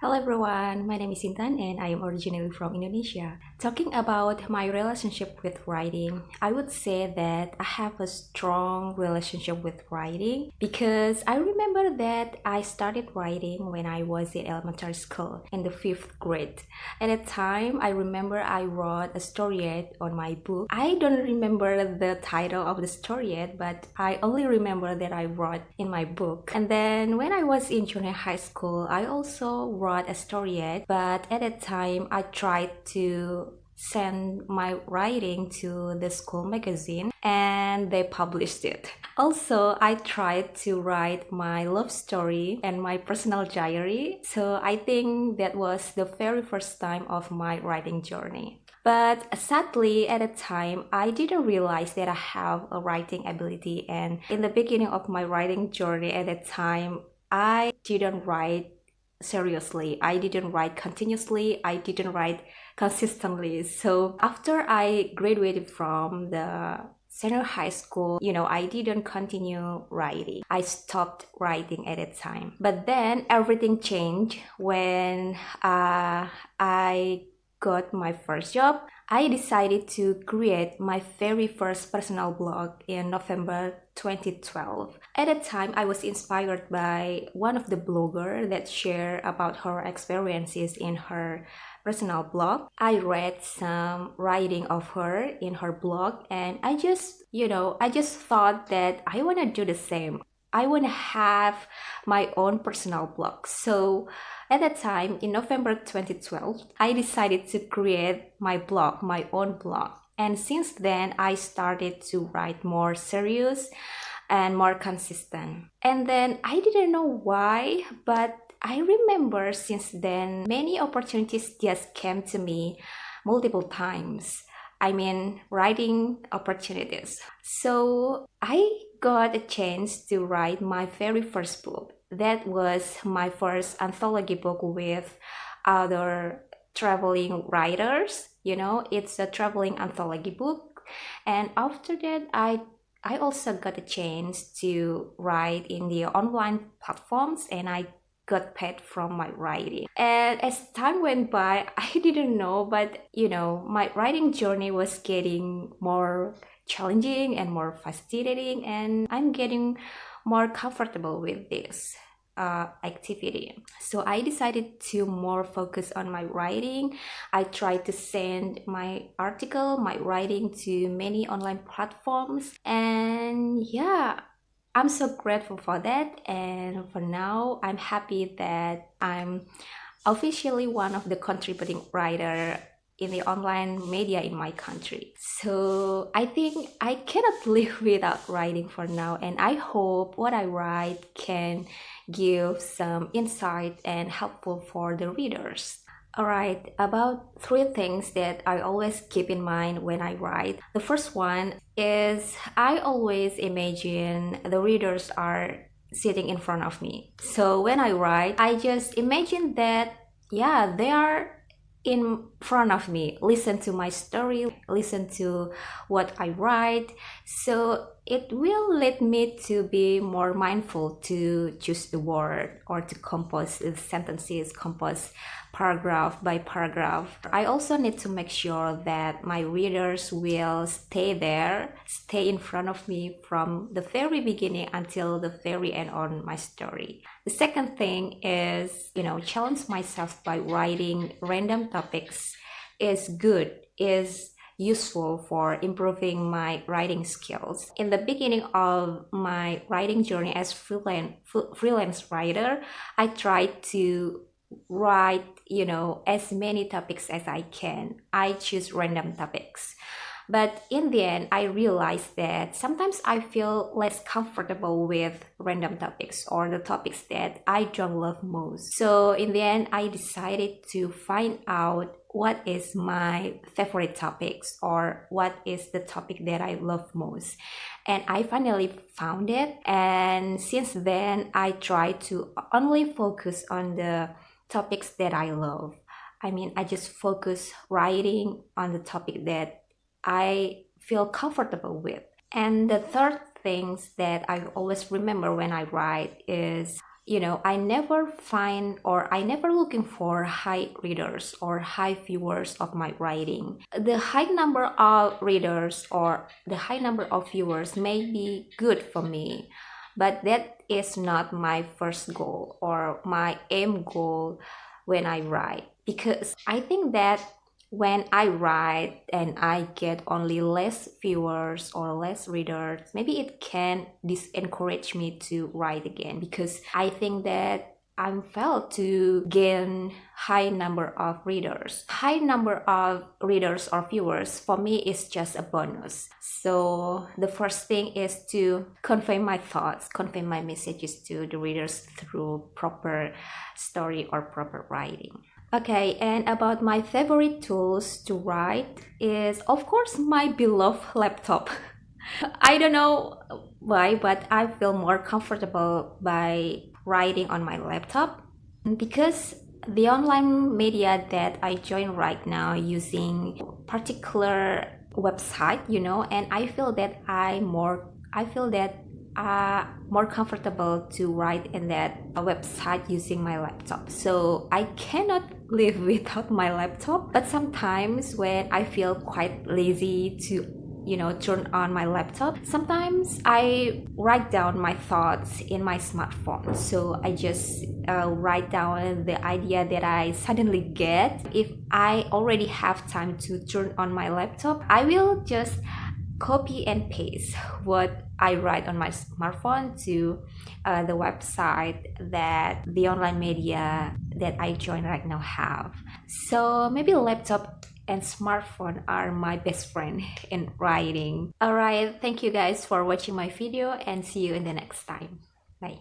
Hello everyone, my name is Intan and I am originally from Indonesia. Talking about my relationship with writing, I would say that I have a strong relationship with writing because I remember that I started writing when I was in elementary school in the 5th grade. At that time, I remember I wrote a storyette on my book. I don't remember the title of the storyette, but I only remember that I wrote in my book. And then when I was in junior high school, I also wrote a storyette, but at that time I tried to send my writing to the school magazine and they published it. Also, I tried to write my love story and my personal diary, so I think that was the very first time of my writing journey. But sadly, at the time, I didn't realize that I have a writing ability, and in the beginning of my writing journey at that time, I didn't write seriously. I didn't write continuously. I didn't write consistently. So after I graduated from the senior high school, I didn't continue writing. I stopped writing at that time. But then everything changed when I got my first job. I decided to create my very first personal blog in November 2012. At that time, I was inspired by one of the bloggers that shared about her experiences in her personal blog. I read some writing of her in her blog and I just thought that I want to do the same. I want to have my own personal blog. So at that time, in November 2012, I decided to create my blog, my own blog. And since then, I started to write more serious and more consistent. And then I didn't know why, but I remember since then, many opportunities just came to me multiple times. I mean, writing opportunities. So I got a chance to write my very first book. That was my first anthology book with other traveling writers. It's a traveling anthology book. And after that, I also got a chance to write in the online platforms and I got paid from my writing. And as time went by, I didn't know, but my writing journey was getting more challenging and more fascinating, and I'm getting more comfortable with this activity. So I decided to more focus on my writing. I tried to send my article, my writing to many online platforms, and yeah, I'm so grateful for that. And for now, I'm happy that I'm officially one of the contributing writer in the online media in my country. So I think I cannot live without writing for now, and I hope what I write can give some insight and helpful for the readers. Alright, about 3 things that I always keep in mind when I write. The first one is I always imagine the readers are sitting in front of me. So when I write, I just imagine that, yeah, they are in front of me, listen to my story, listen to what I write. So it will lead me to be more mindful to choose the word or to compose the sentences, compose paragraph by paragraph. I also need to make sure that my readers will stay there, stay in front of me from the very beginning until the very end on my story. The second thing is, challenge myself by writing random topics is good, is useful for improving my writing skills. In the beginning of my writing journey as freelance writer, I tried to write, as many topics as I can. I choose random topics. But in the end, I realized that sometimes I feel less comfortable with random topics or the topics that I don't love most. So in the end, I decided to find out what is my favorite topics or what is the topic that I love most. And I finally found it. And since then, I try to only focus on the topics that I love. I just focus writing on the topic that I feel comfortable with. And the third things that I always remember when I write is I never find, or I never looking for high readers or high viewers of my writing. The high number of readers or the high number of viewers may be good for me, but that is not my first goal or my aim goal when I write, because I think that when I write and I get only less viewers or less readers, maybe it can disencourage me to write again, because I think that I'm failed to gain high number of readers. High number of readers or viewers for me is just a bonus. So the first thing is to convey my thoughts, convey my messages to the readers through proper story or proper writing. Okay, and about my favorite tools to write is, of course, my beloved laptop. I don't know why, but I feel more comfortable by writing on my laptop, because the online media that I join right now using particular website, and I feel that I feel that more comfortable to write in that website using my laptop. So I cannot live without my laptop. But sometimes when I feel quite lazy to turn on my laptop, sometimes I write down my thoughts in my smartphone. So I just write down the idea that I suddenly get. If I already have time to turn on my laptop, I will just copy and paste what I write on my smartphone to the website that the online media that I join right now have. So maybe laptop and smartphone are my best friend in writing. Alright, thank you guys for watching my video, and see you in the next time. Bye.